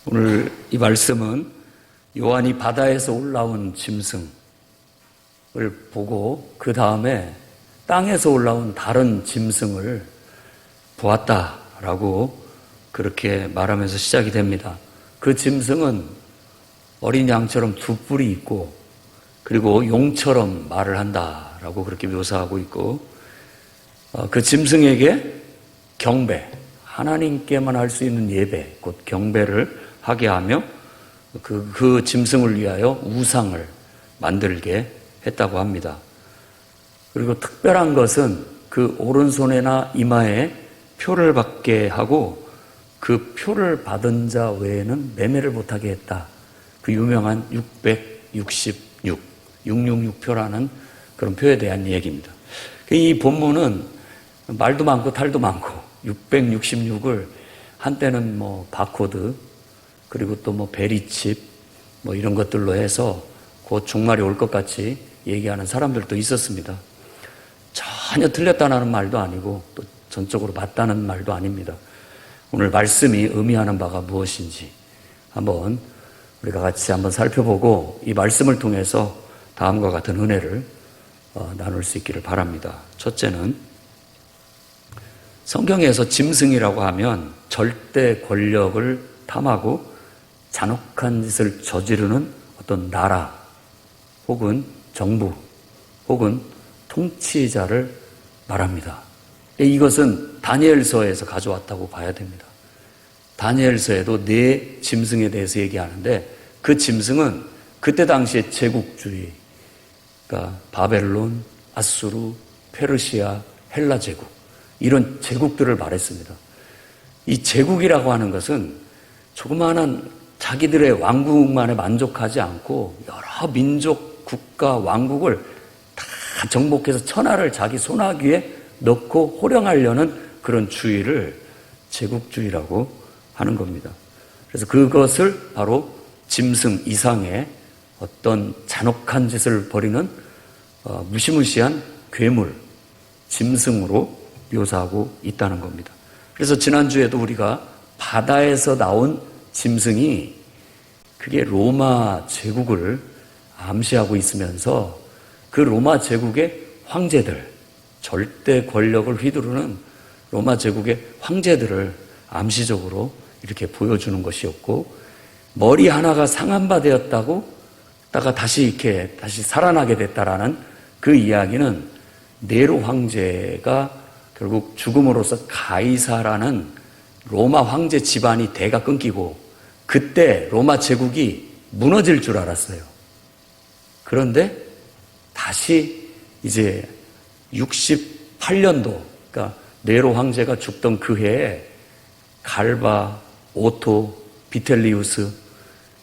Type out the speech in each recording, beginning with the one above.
오늘 이 말씀은 요한이 바다에서 올라온 짐승을 보고 그 다음에 땅에서 올라온 다른 짐승을 보았다라고 그렇게 말하면서 시작이 됩니다. 그 짐승은 어린 양처럼 두 뿔이 있고 그리고 용처럼 말을 한다라고 그렇게 묘사하고 있고, 그 짐승에게 경배, 하나님께만 할 수 있는 예배, 곧 경배를 하게 하며 그 짐승을 위하여 우상을 만들게 했다고 합니다. 그리고 특별한 것은 그 오른손에나 이마에 표를 받게 하고 그 표를 받은 자 외에는 매매를 못하게 했다. 그 유명한 666표라는 그런 표에 대한 얘기입니다. 이 본문은 말도 많고 탈도 많고 666을 한때는 바코드 그리고 또 베리칩 이런 것들로 해서 곧 종말이 올 것 같이 얘기하는 사람들도 있었습니다. 전혀 틀렸다는 말도 아니고 또 전적으로 맞다는 말도 아닙니다. 오늘 말씀이 의미하는 바가 무엇인지 한번 우리가 같이 한번 살펴보고 이 말씀을 통해서 다음과 같은 은혜를 나눌 수 있기를 바랍니다. 첫째는 성경에서 짐승이라고 하면 절대 권력을 탐하고 잔혹한 짓을 저지르는 어떤 나라 혹은 정부 혹은 통치자를 말합니다. 이것은 다니엘서에서 가져왔다고 봐야 됩니다. 다니엘서에도 네 짐승에 대해서 얘기하는데 그 짐승은 그때 당시에 제국주의, 그러니까 바벨론, 아수르, 페르시아, 헬라 제국 이런 제국들을 말했습니다. 이 제국이라고 하는 것은 조그마한 자기들의 왕국만에 만족하지 않고 여러 민족, 국가, 왕국을 다 정복해서 천하를 자기 손아귀에 넣고 호령하려는 그런 주의를 제국주의라고 하는 겁니다. 그래서 그것을 바로 짐승 이상의 어떤 잔혹한 짓을 벌이는 무시무시한 괴물, 짐승으로 묘사하고 있다는 겁니다. 그래서 지난주에도 우리가 바다에서 나온 짐승이 그게 로마 제국을 암시하고 있으면서 그 로마 제국의 황제들, 절대 권력을 휘두르는 로마 제국의 황제들을 암시적으로 이렇게 보여주는 것이었고, 머리 하나가 상한 바 되었다고 다시 살아나게 됐다라는 그 이야기는 네로 황제가 결국 죽음으로써 가이사라는 로마 황제 집안이 대가 끊기고 그때 로마 제국이 무너질 줄 알았어요. 그런데 다시 이제 68년도, 그러니까 네로 황제가 죽던 그 해에 갈바, 오토, 비텔리우스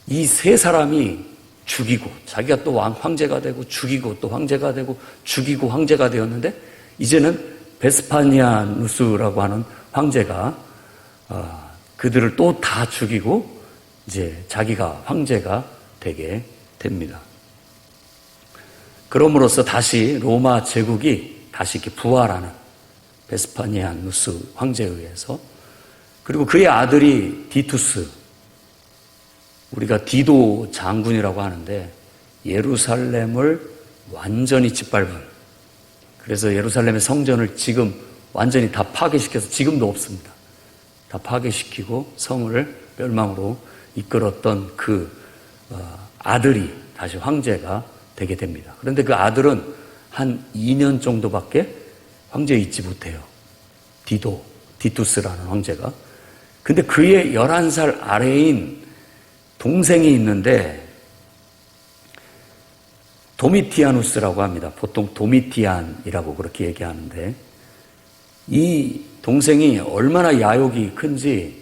이 세 사람이 죽이고 자기가 또 황제가 되고 죽이고 또 황제가 되고 죽이고 황제가 되었는데 이제는 베스파니아누스라고 하는 황제가 그들을 또 다 죽이고 이제 자기가 황제가 되게 됩니다. 그럼으로써 다시 로마 제국이 다시 이렇게 부활하는 베스파니아누스 황제에 의해서, 그리고 그의 아들이 디투스, 우리가 디도 장군이라고 하는데 예루살렘을 완전히 짓밟은, 그래서 예루살렘의 성전을 지금 완전히 다 파괴시켜서 지금도 없습니다. 다 파괴시키고 성을 멸망으로 이끌었던 그 아들이 다시 황제가 되게 됩니다. 그런데 그 아들은 한 2년 정도밖에 황제에 있지 못해요. 디투스라는 황제가. 근데 그의 11살 아래인 동생이 있는데 도미티아누스라고 합니다. 보통 도미티안이라고 그렇게 얘기하는데 이 동생이 얼마나 야욕이 큰지,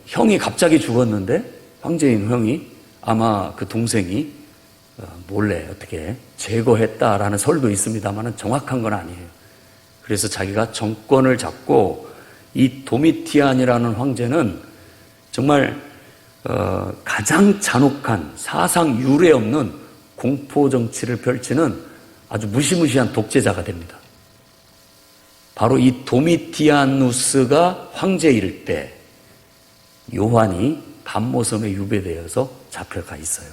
형이 갑자기 죽었는데 황제인 형이 아마 그 동생이 몰래 어떻게 제거했다라는 설도 있습니다만 정확한 건 아니에요. 그래서 자기가 정권을 잡고 이 도미티안이라는 황제는 정말 가장 잔혹한 사상 유례 없는 공포 정치를 펼치는 아주 무시무시한 독재자가 됩니다. 바로 이 도미티아누스가 황제일 때 요한이 밤모섬에 유배되어서 잡혀가 있어요.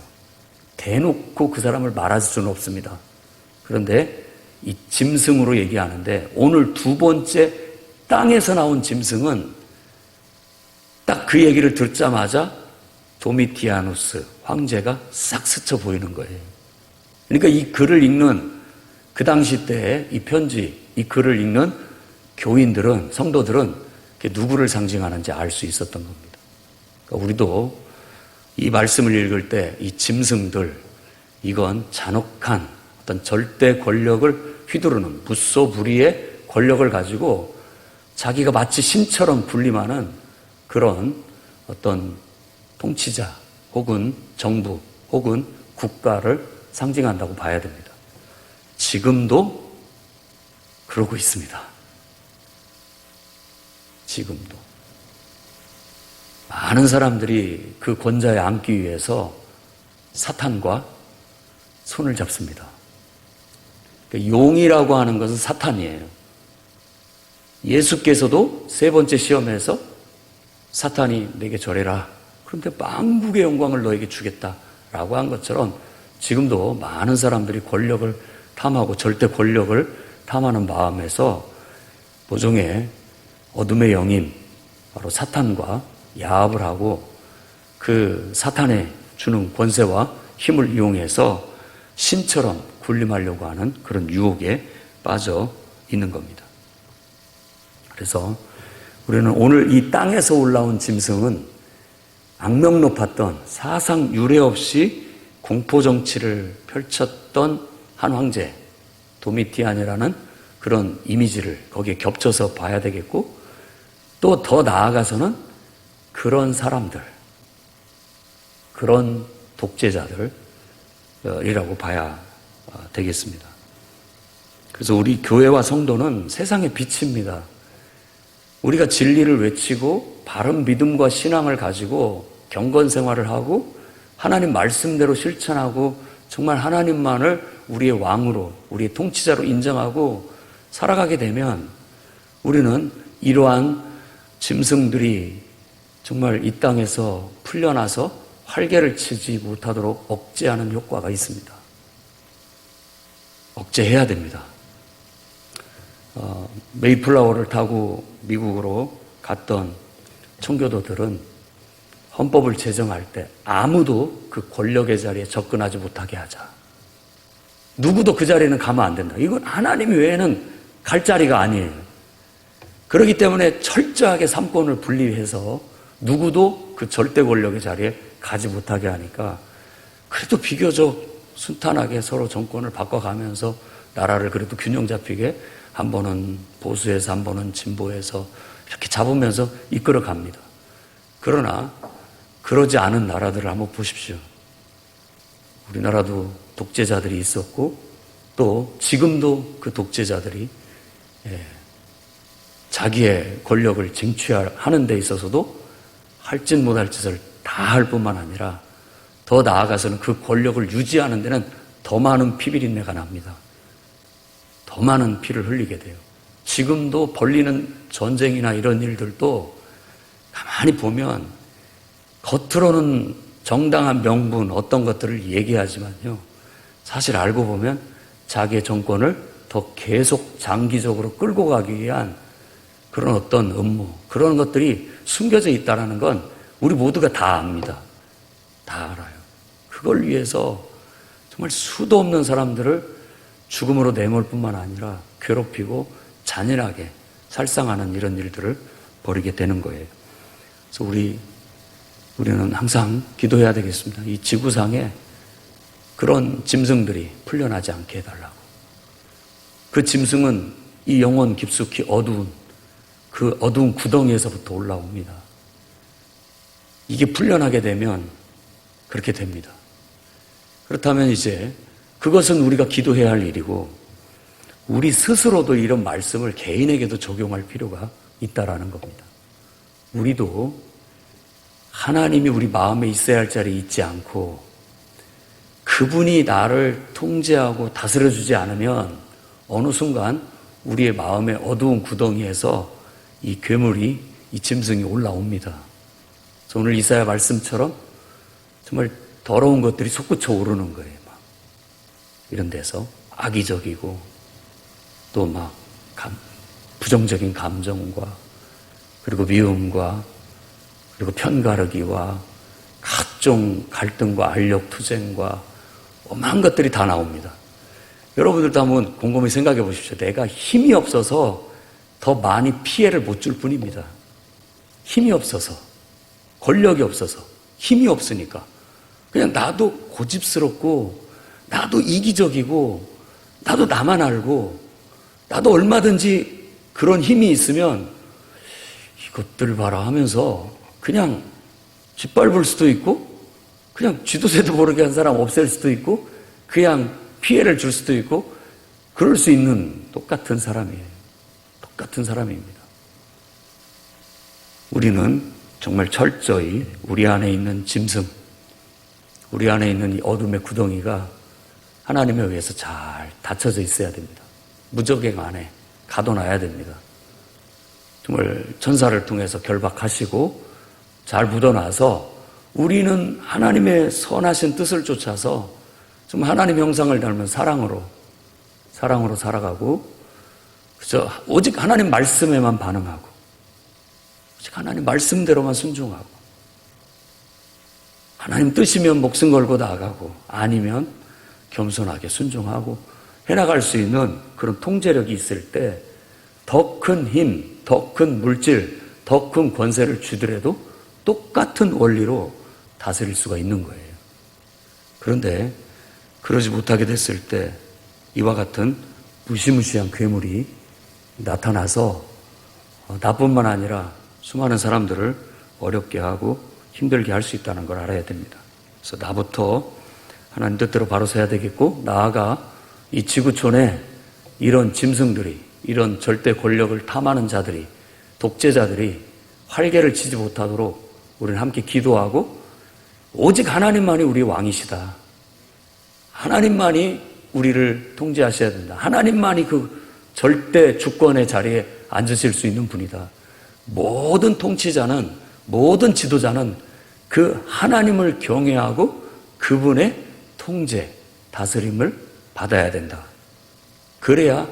대놓고 그 사람을 말할 수는 없습니다. 그런데 이 짐승으로 얘기하는데 오늘 두 번째 땅에서 나온 짐승은 딱 그 얘기를 듣자마자 도미티아누스 황제가 싹 스쳐 보이는 거예요. 그러니까 이 글을 읽는 그 당시 때의 이 편지, 이 글을 읽는 교인들은, 성도들은 누구를 상징하는지 알 수 있었던 겁니다. 그러니까 우리도 이 말씀을 읽을 때 이 짐승들, 이건 잔혹한 어떤 절대 권력을 휘두르는 무소불위의 권력을 가지고 자기가 마치 신처럼 군림하는 그런 어떤 통치자 혹은 정부 혹은 국가를 상징한다고 봐야 됩니다. 지금도 그러고 있습니다. 지금도. 많은 사람들이 그 권좌에 앉기 위해서 사탄과 손을 잡습니다. 용이라고 하는 것은 사탄이에요. 예수께서도 세 번째 시험에서 사탄이 내게 절해라. 그런데 만국의 영광을 너에게 주겠다라고 한 것처럼 지금도 많은 사람들이 권력을 탐하고 절대 권력을 탐하는 마음에서 모종의 어둠의 영임, 바로 사탄과 야합을 하고 그 사탄의 주는 권세와 힘을 이용해서 신처럼 군림하려고 하는 그런 유혹에 빠져 있는 겁니다. 그래서 우리는 오늘 이 땅에서 올라온 짐승은 악명 높았던 사상 유례 없이 공포 정치를 펼쳤던 한 황제 도미티안이라는 그런 이미지를 거기에 겹쳐서 봐야 되겠고, 또 더 나아가서는 그런 사람들, 그런 독재자들이라고 봐야 되겠습니다. 그래서 우리 교회와 성도는 세상의 빛입니다. 우리가 진리를 외치고 바른 믿음과 신앙을 가지고 경건 생활을 하고 하나님 말씀대로 실천하고 정말 하나님만을 우리의 왕으로, 우리의 통치자로 인정하고 살아가게 되면 우리는 이러한 짐승들이 정말 이 땅에서 풀려나서 활개를 치지 못하도록 억제하는 효과가 있습니다. 억제해야 됩니다. 메이플라워를 타고 미국으로 갔던 청교도들은 헌법을 제정할 때 아무도 그 권력의 자리에 접근하지 못하게 하자. 누구도 그 자리에는 가면 안 된다. 이건 하나님 외에는 갈 자리가 아니에요. 그렇기 때문에 철저하게 삼권을 분리해서 누구도 그 절대 권력의 자리에 가지 못하게 하니까 그래도 비교적 순탄하게 서로 정권을 바꿔가면서 나라를 그래도 균형 잡히게 한 번은 보수에서 한 번은 진보에서 이렇게 잡으면서 이끌어 갑니다. 그러나 그러지 않은 나라들을 한번 보십시오. 우리나라도 독재자들이 있었고 또 지금도 그 독재자들이 자기의 권력을 쟁취하는 데 있어서도 할 짓 못할 짓을 다 할 뿐만 아니라 더 나아가서는 그 권력을 유지하는 데는 더 많은 피비린내가 납니다. 더 많은 피를 흘리게 돼요. 지금도 벌리는 전쟁이나 이런 일들도 가만히 보면 겉으로는 정당한 명분 어떤 것들을 얘기하지만요, 사실 알고 보면 자기의 정권을 더 계속 장기적으로 끌고 가기 위한 그런 어떤 음모, 그런 것들이 숨겨져 있다는 건 우리 모두가 다 압니다. 다 알아요. 그걸 위해서 정말 수도 없는 사람들을 죽음으로 내몰 뿐만 아니라 괴롭히고 잔인하게 살상하는 이런 일들을 벌이게 되는 거예요. 그래서 우리는 항상 기도해야 되겠습니다. 이 지구상에 그런 짐승들이 풀려나지 않게 해달라고. 그 짐승은 이 영혼 깊숙이 그 어두운 구덩이에서부터 올라옵니다. 이게 풀려나게 되면 그렇게 됩니다. 그렇다면 이제 그것은 우리가 기도해야 할 일이고 우리 스스로도 이런 말씀을 개인에게도 적용할 필요가 있다라는 겁니다. 우리도 하나님이 우리 마음에 있어야 할 자리에 있지 않고 그분이 나를 통제하고 다스려주지 않으면 어느 순간 우리의 마음의 어두운 구덩이에서 이 괴물이, 이 짐승이 올라옵니다. 그래서 오늘 이사야 말씀처럼 정말 더러운 것들이 솟구쳐 오르는 거예요. 막 이런 데서 악의적이고 또 막 부정적인 감정과 그리고 미움과 그리고 편가르기와 각종 갈등과 알력투쟁과 오만 것들이 다 나옵니다. 여러분들도 한번 곰곰이 생각해 보십시오. 내가 힘이 없어서 더 많이 피해를 못 줄 뿐입니다. 힘이 없어서, 권력이 없어서, 힘이 없으니까 그냥 나도 고집스럽고 나도 이기적이고 나도 나만 알고 나도 얼마든지 그런 힘이 있으면 이것들 봐라 하면서 그냥 짓밟을 수도 있고 그냥 쥐도새도 모르게 한 사람 없앨 수도 있고 그냥 피해를 줄 수도 있고 그럴 수 있는 똑같은 사람이에요. 똑같은 사람입니다. 우리는 정말 철저히 우리 안에 있는 짐승, 우리 안에 있는 이 어둠의 구덩이가 하나님에 의해서 잘 닫혀져 있어야 됩니다. 무적행 안에 가둬놔야 됩니다. 정말 천사를 통해서 결박하시고 잘 묻어놔서 우리는 하나님의 선하신 뜻을 쫓아서 좀 하나님 형상을 닮은 사랑으로 살아가고 그저 오직 하나님 말씀에만 반응하고 오직 하나님 말씀대로만 순종하고 하나님 뜻이면 목숨 걸고 나아가고 아니면 겸손하게 순종하고 해나갈 수 있는 그런 통제력이 있을 때 더 큰 힘, 더 큰 물질, 더 큰 권세를 주더라도 똑같은 원리로 다스릴 수가 있는 거예요. 그런데 그러지 못하게 됐을 때 이와 같은 무시무시한 괴물이 나타나서 나뿐만 아니라 수많은 사람들을 어렵게 하고 힘들게 할 수 있다는 걸 알아야 됩니다. 그래서 나부터 하나님 뜻대로 바로 서야 되겠고 나아가 이 지구촌에 이런 짐승들이 이런 절대 권력을 탐하는 자들이 독재자들이 활개를 치지 못하도록 우리는 함께 기도하고 오직 하나님만이 우리 왕이시다. 하나님만이 우리를 통제하셔야 된다. 하나님만이 그 절대 주권의 자리에 앉으실 수 있는 분이다. 모든 통치자는 모든 지도자는 그 하나님을 경외하고 그분의 통제, 다스림을 받아야 된다. 그래야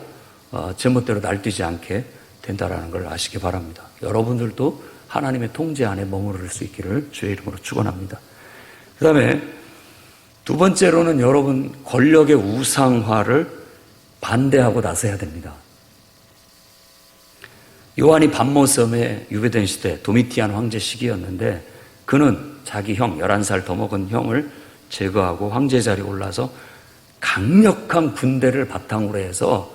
제멋대로 날뛰지 않게 된다라는 걸 아시기 바랍니다. 여러분들도 하나님의 통제 안에 머무를 수 있기를 주의 이름으로 축원합니다. 그 다음에 두 번째로는 여러분 권력의 우상화를 반대하고 나서야 됩니다. 요한이 반모섬에 유배된 시대 도미티안 황제 시기였는데 그는 자기 형 11살 더 먹은 형을 제거하고 황제 자리에 올라서 강력한 군대를 바탕으로 해서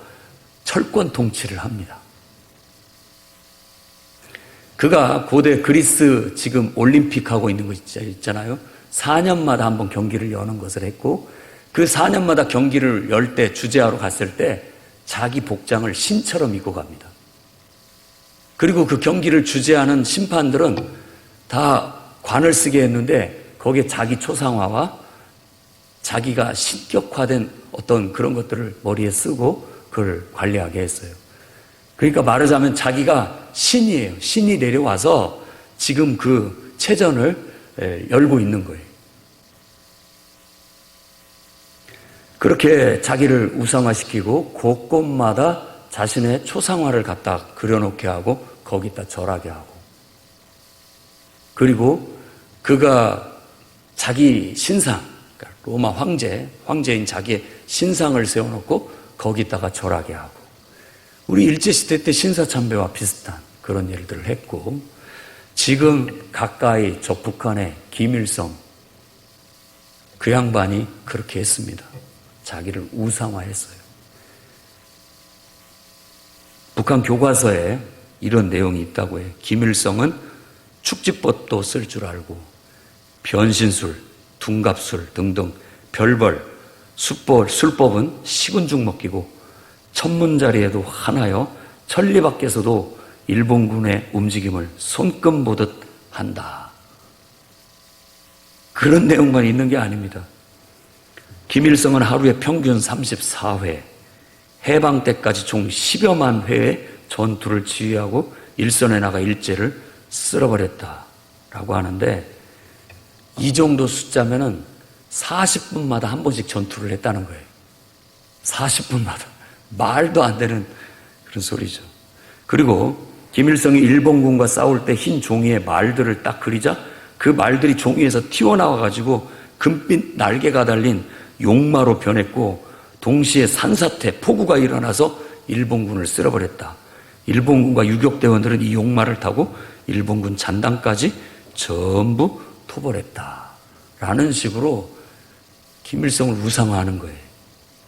철권 통치를 합니다. 그가 고대 그리스 지금 올림픽 하고 있는 거 있잖아요. 4년마다 한번 경기를 여는 것을 했고 그 4년마다 경기를 열 때 주재하러 갔을 때 자기 복장을 신처럼 입고 갑니다. 그리고 그 경기를 주재하는 심판들은 다 관을 쓰게 했는데 거기에 자기 초상화와 자기가 신격화된 어떤 그런 것들을 머리에 쓰고 그걸 관리하게 했어요. 그러니까 말하자면 자기가 신이에요. 신이 내려와서 지금 그 체전을 열고 있는 거예요. 그렇게 자기를 우상화시키고 곳곳마다 자신의 초상화를 갖다 그려놓게 하고 거기다 절하게 하고 그리고 그가 자기 신상, 그러니까 로마 황제인 자기의 신상을 세워놓고 거기다가 절하게 하고 우리 일제시대 때 신사참배와 비슷한 그런 일들을 했고 지금 가까이 저 북한의 김일성 그 양반이 그렇게 했습니다. 자기를 우상화했어요. 북한 교과서에 이런 내용이 있다고 해요. 김일성은 축지법도 쓸 줄 알고 변신술, 둔갑술 등등 별벌, 술법은 식은죽 먹기고 천문자리에도 하나여 천리 밖에서도 일본군의 움직임을 손금 보듯 한다. 그런 내용만 있는 게 아닙니다. 김일성은 하루에 평균 34회, 해방 때까지 총 10여만 회의 전투를 지휘하고 일선에 나가 일제를 쓸어버렸다라고 하는데 이 정도 숫자면은 40분마다 한 번씩 전투를 했다는 거예요. 40분마다. 말도 안 되는 그런 소리죠. 그리고 김일성이 일본군과 싸울 때 흰 종이에 말들을 딱 그리자 그 말들이 종이에서 튀어나와가지고 금빛 날개가 달린 용마로 변했고 동시에 산사태, 폭우가 일어나서 일본군을 쓸어버렸다. 일본군과 유격대원들은 이 용마를 타고 일본군 잔당까지 전부 토벌했다. 라는 식으로 김일성을 우상화하는 거예요.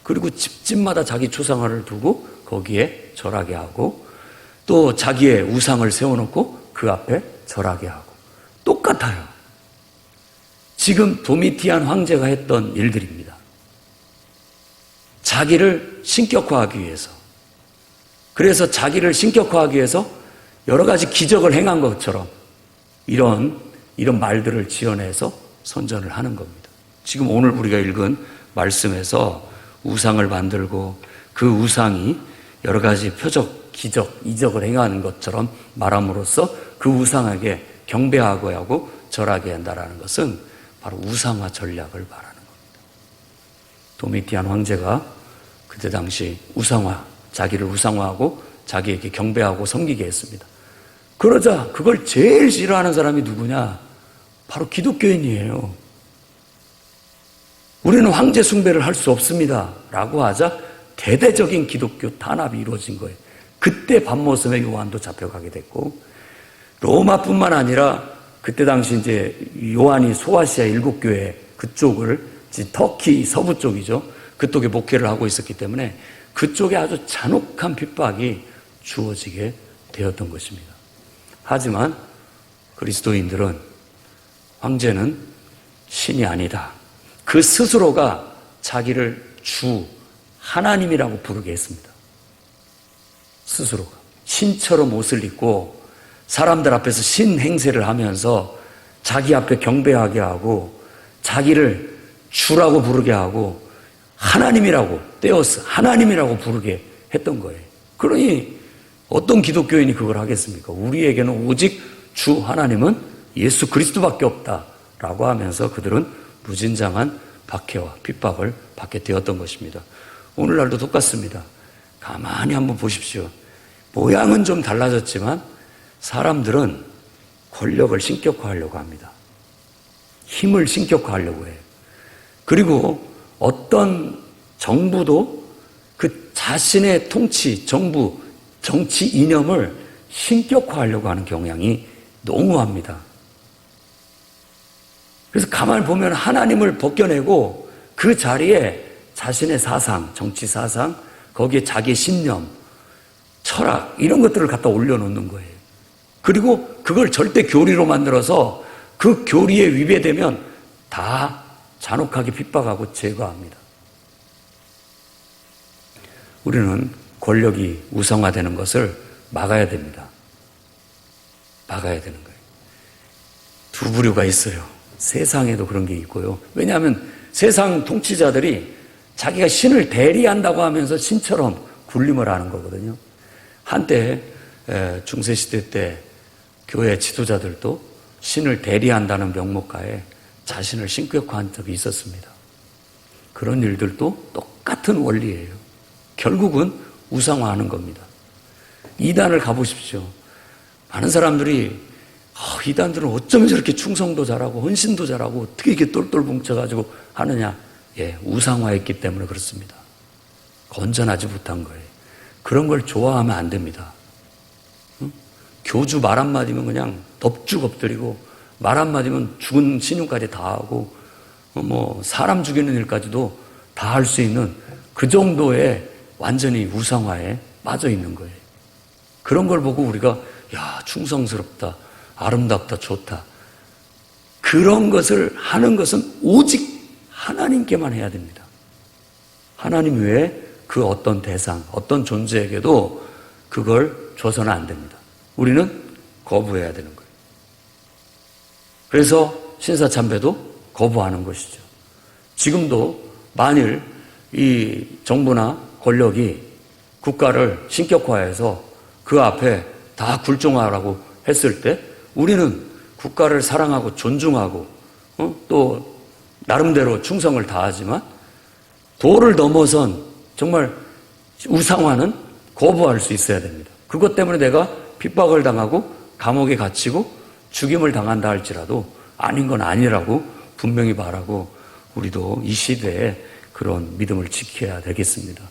그리고 집집마다 자기 초상화를 두고 거기에 절하게 하고 또 자기의 우상을 세워놓고 그 앞에 절하게 하고 똑같아요. 지금 도미티안 황제가 했던 일들입니다. 자기를 신격화하기 위해서, 그래서 자기를 신격화하기 위해서 여러 가지 기적을 행한 것처럼 이런 말들을 지어내서 선전을 하는 겁니다. 지금 오늘 우리가 읽은 말씀에서 우상을 만들고 그 우상이 여러 가지 표적, 기적, 이적을 행하는 것처럼 말함으로써 그 우상에게 경배하고 하고 절하게 한다는 것은 바로 우상화 전략을 말하는 겁니다. 도미티안 황제가 그때 당시 자기를 우상화하고 자기에게 경배하고 섬기게 했습니다. 그러자 그걸 제일 싫어하는 사람이 누구냐? 바로 기독교인이에요. 우리는 황제 숭배를 할 수 없습니다. 라고 하자 대대적인 기독교 탄압이 이루어진 거예요. 그때 밤모섬에 요한도 잡혀가게 됐고, 로마뿐만 아니라 그때 당시 이제 요한이 소아시아 7교회 그쪽을, 터키 서부 쪽이죠. 그쪽에 목회를 하고 있었기 때문에 그쪽에 아주 잔혹한 핍박이 주어지게 되었던 것입니다. 하지만 그리스도인들은 황제는 신이 아니다. 그 스스로가 자기를 주, 하나님이라고 부르게 했습니다. 스스로가. 신처럼 옷을 입고 사람들 앞에서 신 행세를 하면서 자기 앞에 경배하게 하고 자기를 주라고 부르게 하고 하나님이라고 떼어서 하나님이라고 부르게 했던 거예요. 그러니 어떤 기독교인이 그걸 하겠습니까? 우리에게는 오직 주 하나님은 예수 그리스도밖에 없다라고 하면서 그들은 무진장한 박해와 핍박을 받게 되었던 것입니다. 오늘날도 똑같습니다. 가만히 한번 보십시오. 모양은 좀 달라졌지만 사람들은 권력을 신격화하려고 합니다. 힘을 신격화하려고 해요. 그리고 어떤 정부도 그 자신의 통치, 정부, 정치 이념을 신격화하려고 하는 경향이 농후합니다. 그래서 가만히 보면 하나님을 벗겨내고 그 자리에 자신의 사상, 정치 사상, 거기에 자기의 신념, 철학 이런 것들을 갖다 올려놓는 거예요. 그리고 그걸 절대 교리로 만들어서 그 교리에 위배되면 다 잔혹하게 핍박하고 제거합니다. 우리는 권력이 우상화되는 것을 막아야 됩니다. 막아야 되는 거예요. 두 부류가 있어요. 세상에도 그런 게 있고요. 왜냐하면 세상 통치자들이 자기가 신을 대리한다고 하면서 신처럼 군림을 하는 거거든요. 한때 중세시대 때 교회 지도자들도 신을 대리한다는 명목하에 자신을 신격화한 적이 있었습니다. 그런 일들도 똑같은 원리예요. 결국은 우상화하는 겁니다. 이단을 가보십시오. 많은 사람들이 이단들은 어쩌면 저렇게 충성도 잘하고 헌신도 잘하고 어떻게 이렇게 똘똘 뭉쳐가지고 하느냐. 우상화했기 때문에 그렇습니다. 건전하지 못한 거예요. 그런 걸 좋아하면 안 됩니다. 응? 교주 말 한마디면 그냥 넙죽 엎드리고 말 한마디면 죽은 신용까지 다 하고 사람 죽이는 일까지도 다 할 수 있는 그 정도의 완전히 우상화에 빠져 있는 거예요. 그런 걸 보고 우리가 충성스럽다, 아름답다, 좋다. 그런 것을 하는 것은 오직 하나님께만 해야 됩니다. 하나님 외에 그 어떤 대상, 어떤 존재에게도 그걸 줘서는 안 됩니다. 우리는 거부해야 되는 거예요. 그래서 신사참배도 거부하는 것이죠. 지금도 만일 이 정부나 권력이 국가를 신격화해서 그 앞에 다 굴종하라고 했을 때 우리는 국가를 사랑하고 존중하고 또 나름대로 충성을 다하지만 도를 넘어선 정말 우상화는 거부할 수 있어야 됩니다. 그것 때문에 내가 핍박을 당하고 감옥에 갇히고 죽임을 당한다 할지라도 아닌 건 아니라고 분명히 말하고 우리도 이 시대에 그런 믿음을 지켜야 되겠습니다.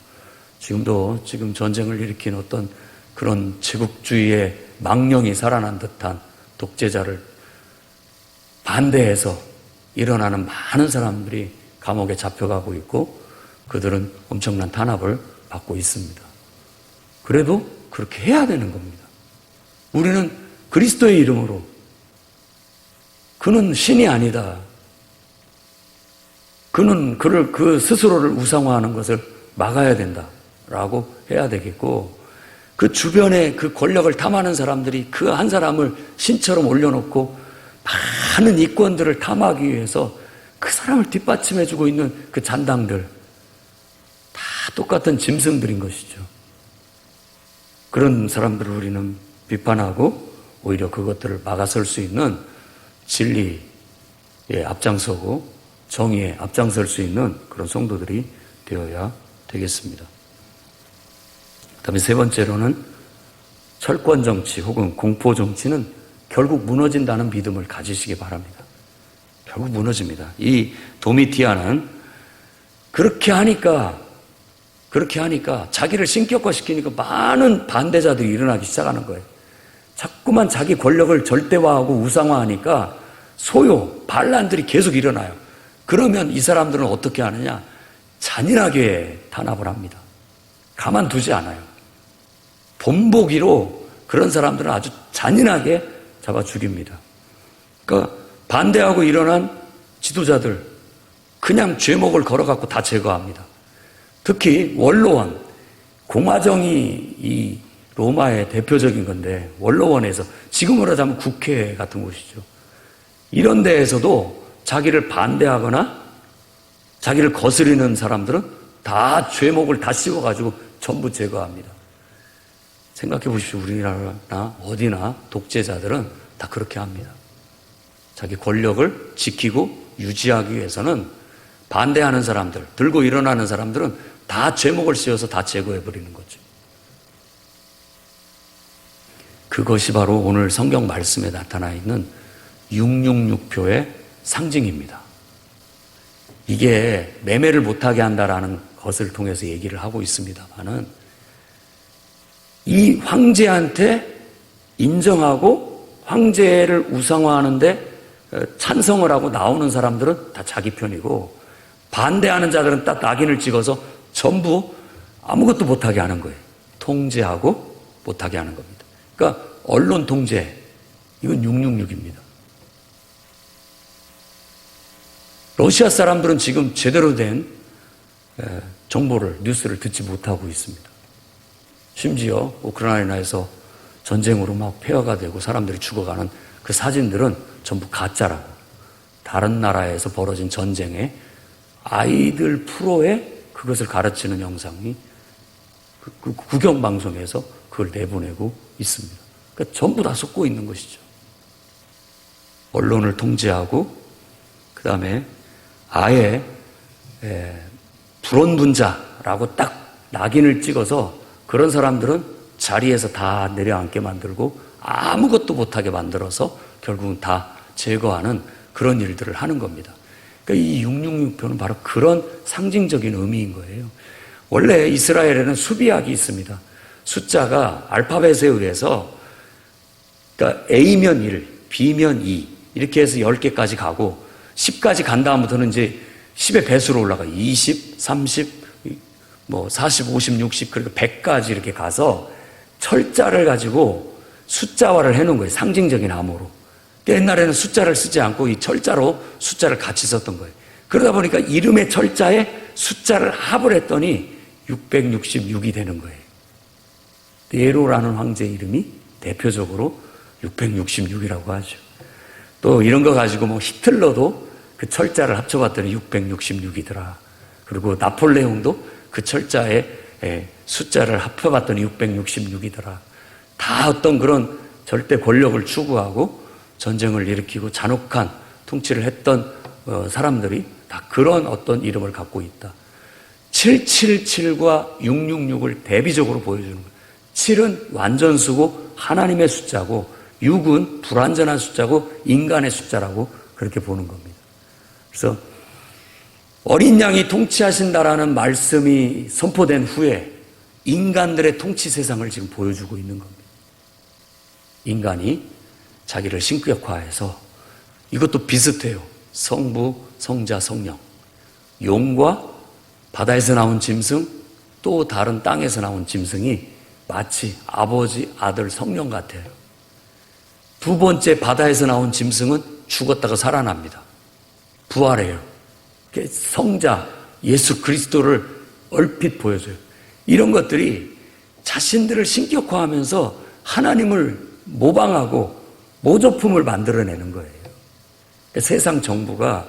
지금 전쟁을 일으킨 어떤 그런 제국주의의 망령이 살아난 듯한 독재자를 반대해서 일어나는 많은 사람들이 감옥에 잡혀가고 있고 그들은 엄청난 탄압을 받고 있습니다. 그래도 그렇게 해야 되는 겁니다. 우리는 그리스도의 이름으로 그는 신이 아니다. 그는 그 스스로를 우상화하는 것을 막아야 된다라고 해야 되겠고 그 주변에 그 권력을 탐하는 사람들이 그 한 사람을 신처럼 올려놓고 많은 이권들을 탐하기 위해서 그 사람을 뒷받침해주고 있는 그 잔당들 다 똑같은 짐승들인 것이죠. 그런 사람들을 우리는 비판하고 오히려 그것들을 막아설 수 있는 진리에 앞장서고 정의에 앞장설 수 있는 그런 성도들이 되어야 되겠습니다. 그다음에 세 번째로는 철권 정치 혹은 공포 정치는 결국 무너진다는 믿음을 가지시기 바랍니다. 결국 무너집니다. 이 도미티아는 그렇게 하니까 자기를 신격화시키니까 많은 반대자들이 일어나기 시작하는 거예요. 자꾸만 자기 권력을 절대화하고 우상화하니까 반란들이 계속 일어나요. 그러면 이 사람들은 어떻게 하느냐? 잔인하게 탄압을 합니다. 가만두지 않아요. 본보기로 그런 사람들은 아주 잔인하게 잡아 죽입니다. 그러니까 반대하고 일어난 지도자들 그냥 죄목을 걸어갖고 다 제거합니다. 특히 원로원, 공화정이 이 로마의 대표적인 건데 원로원에서 지금으로 하자면 국회 같은 곳이죠. 이런 데에서도 자기를 반대하거나 자기를 거스리는 사람들은 다 죄목을 다 씌워가지고 전부 제거합니다. 생각해 보십시오. 우리나라나 어디나 독재자들은 다 그렇게 합니다. 자기 권력을 지키고 유지하기 위해서는 반대하는 사람들, 들고 일어나는 사람들은 다 죄목을 씌워서 다 제거해버리는 거죠. 그것이 바로 오늘 성경 말씀에 나타나 있는 666표의 상징입니다. 이게 매매를 못하게 한다라는 것을 통해서 얘기를 하고 있습니다만은 이 황제한테 인정하고 황제를 우상화하는데 찬성을 하고 나오는 사람들은 다 자기 편이고 반대하는 자들은 딱 낙인을 찍어서 전부 아무것도 못하게 하는 거예요. 통제하고 못하게 하는 겁니다. 그러니까 언론 통제, 이건 666입니다. 러시아 사람들은 지금 제대로 된 정보를, 뉴스를 듣지 못하고 있습니다. 심지어 우크라이나에서 전쟁으로 막 폐허가 되고 사람들이 죽어가는 그 사진들은 전부 가짜라고. 다른 나라에서 벌어진 전쟁에 아이들 프로에 그것을 가르치는 영상이 그 국영방송에서 그걸 내보내고 있습니다. 그러니까 전부 다 속고 있는 것이죠. 언론을 통제하고 그 다음에 아예 불온분자라고 딱 낙인을 찍어서 그런 사람들은 자리에서 다 내려앉게 만들고 아무것도 못하게 만들어서 결국은 다 제거하는 그런 일들을 하는 겁니다. 그러니까 이 666표는 바로 그런 상징적인 의미인 거예요. 원래 이스라엘에는 수비학이 있습니다. 숫자가 알파벳에 의해서 그러니까 A면 1, B면 2 이렇게 해서 10개까지 가고 10까지 간 다음부터는 이제 10의 배수로 올라가 20, 30, 40, 50, 60 그리고 100까지 이렇게 가서 철자를 가지고 숫자화를 해놓은 거예요. 상징적인 암호로. 옛날에는 숫자를 쓰지 않고 이 철자로 숫자를 같이 썼던 거예요. 그러다 보니까 이름의 철자에 숫자를 합을 했더니 666이 되는 거예요. 네로라는 황제 이름이 대표적으로 666이라고 하죠. 또 이런 거 가지고 히틀러도 그 철자를 합쳐봤더니 666이더라. 그리고 나폴레옹도 그 철자에 숫자를 합쳐봤더니 666이더라. 다 어떤 그런 절대 권력을 추구하고 전쟁을 일으키고 잔혹한 통치를 했던 사람들이 다 그런 어떤 이름을 갖고 있다. 777과 666을 대비적으로 보여주는 거예요. 7은 완전수고 하나님의 숫자고 6은 불완전한 숫자고 인간의 숫자라고 그렇게 보는 겁니다. 그래서 어린 양이 통치하신다라는 말씀이 선포된 후에 인간들의 통치 세상을 지금 보여주고 있는 겁니다. 인간이 자기를 신격화해서 이것도 비슷해요. 성부, 성자, 성령. 용과 바다에서 나온 짐승, 또 다른 땅에서 나온 짐승이 마치 아버지, 아들, 성령 같아요. 두 번째 바다에서 나온 짐승은 죽었다가 살아납니다. 부활해요. 성자, 예수 그리스도를 얼핏 보여줘요. 이런 것들이 자신들을 신격화하면서 하나님을 모방하고 모조품을 만들어내는 거예요. 세상 정부가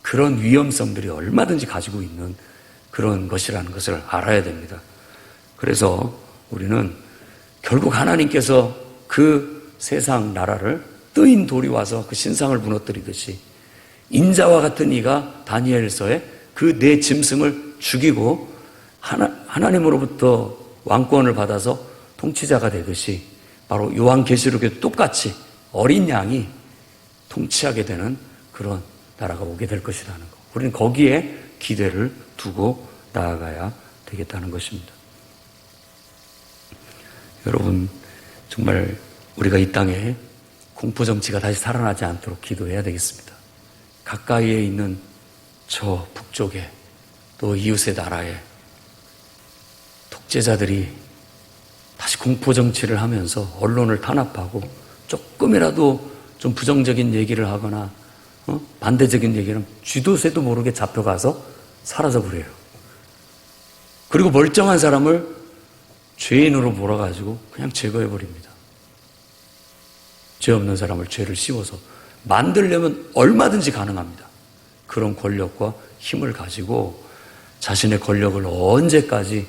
그런 위험성들이 얼마든지 가지고 있는 그런 것이라는 것을 알아야 됩니다. 그래서 우리는 결국 하나님께서 그 세상 나라를 뜨인 돌이 와서 그 신상을 무너뜨리듯이 인자와 같은 이가 다니엘서에 그 네 짐승을 죽이고 하나님으로부터 왕권을 받아서 통치자가 되듯이 바로 요한계시록에도 똑같이 어린 양이 통치하게 되는 그런 나라가 오게 될 것이라는 것. 우리는 거기에 기대를 두고 나아가야 되겠다는 것입니다. 여러분, 정말 우리가 이 땅에 공포정치가 다시 살아나지 않도록 기도해야 되겠습니다. 가까이에 있는 저 북쪽에 또 이웃의 나라에 독재자들이 다시 공포정치를 하면서 언론을 탄압하고 조금이라도 좀 부정적인 얘기를 하거나 반대적인 얘기는 쥐도 새도 모르게 잡혀가서 사라져버려요. 그리고 멀쩡한 사람을 죄인으로 몰아가지고 그냥 제거해버립니다. 죄 없는 사람을 죄를 씌워서 만들려면 얼마든지 가능합니다. 그런 권력과 힘을 가지고 자신의 권력을 언제까지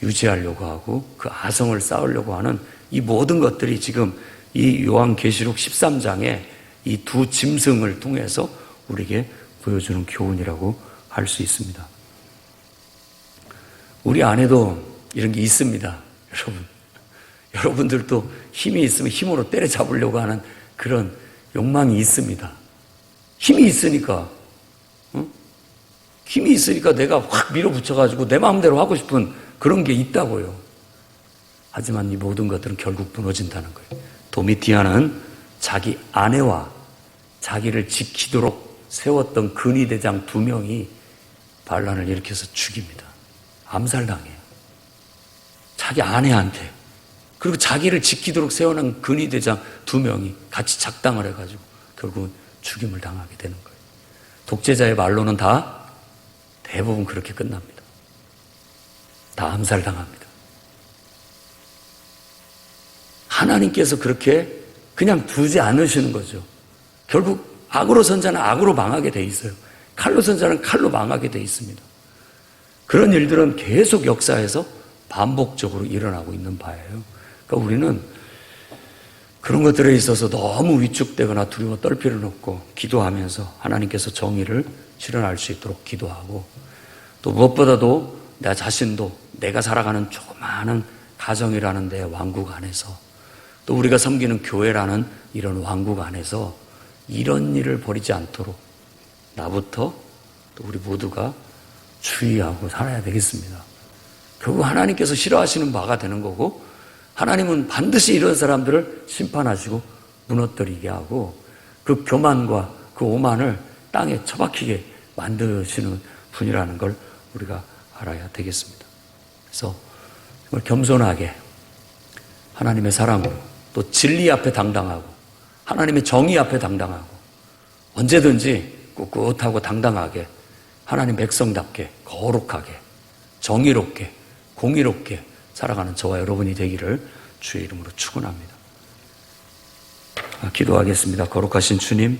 유지하려고 하고 그 아성을 쌓으려고 하는 이 모든 것들이 지금 이 요한계시록 13장에 이 두 짐승을 통해서 우리에게 보여주는 교훈이라고 할 수 있습니다. 우리 안에도 이런 게 있습니다. 여러분들도 힘이 있으면 힘으로 때려잡으려고 하는 그런 욕망이 있습니다. 힘이 있으니까 내가 확 밀어붙여가지고 내 마음대로 하고 싶은 그런 게 있다고요. 하지만 이 모든 것들은 결국 무너진다는 거예요. 도미티아는 자기 아내와 자기를 지키도록 세웠던 근위대장 2명이 반란을 일으켜서 죽입니다. 암살당해요. 자기 아내한테. 그리고 자기를 지키도록 세워놓은 근위대장 2명이 같이 작당을 해가지고 결국은 죽임을 당하게 되는 거예요. 독재자의 말로는 다 대부분 그렇게 끝납니다. 다 암살당합니다. 하나님께서 그렇게 그냥 두지 않으시는 거죠. 결국 악으로 선자는 악으로 망하게 돼 있어요. 칼로 선자는 칼로 망하게 돼 있습니다. 그런 일들은 계속 역사에서 반복적으로 일어나고 있는 바예요. 그러니까 우리는 그런 것들에 있어서 너무 위축되거나 두려워 떨 필요는 없고 기도하면서 하나님께서 정의를 실현할 수 있도록 기도하고 또 무엇보다도 나 자신도 내가 살아가는 조그마한 가정이라는 내 왕국 안에서 또 우리가 섬기는 교회라는 이런 왕국 안에서 이런 일을 벌이지 않도록 나부터 또 우리 모두가 주의하고 살아야 되겠습니다. 결국 하나님께서 싫어하시는 바가 되는 거고 하나님은 반드시 이런 사람들을 심판하시고 무너뜨리게 하고 그 교만과 그 오만을 땅에 처박히게 만드시는 분이라는 걸 우리가 알아야 되겠습니다. 그래서 정말 겸손하게 하나님의 사랑으로 또 진리 앞에 당당하고 하나님의 정의 앞에 당당하고 언제든지 꿋꿋하고 당당하게 하나님 백성답게 거룩하게 정의롭게 공의롭게 살아가는 저와 여러분이 되기를 주의 이름으로 축원합니다. 기도하겠습니다. 거룩하신 주님,